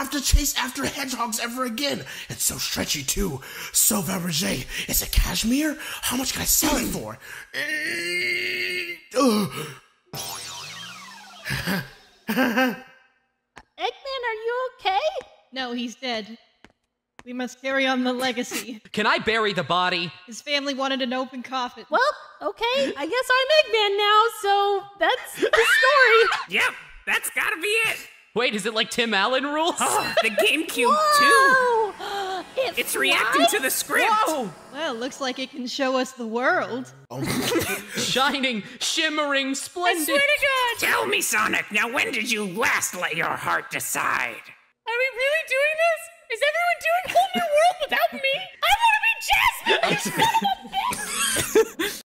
have to chase after hedgehogs ever again. It's so stretchy, too. So Fabergé. Is it cashmere? How much can I sell it for? Eggman, are you okay? No, he's dead. We must carry on the legacy. Can I bury the body? His family wanted an open coffin. Well, okay, I guess I'm Eggman now, so that's the story. Yep, that's gotta be it. Wait, is it like Tim Allen rules? Oh, the GameCube Whoa! too. It's reacting to the script. Whoa! Well, looks like it can show us the world. Shining, shimmering, splendid. I swear to God! Tell me, Sonic, now when did you last let your heart decide? Are we really doing this? Is everyone doing Whole New World without me? I want to be Jasmine! You son of a bitch!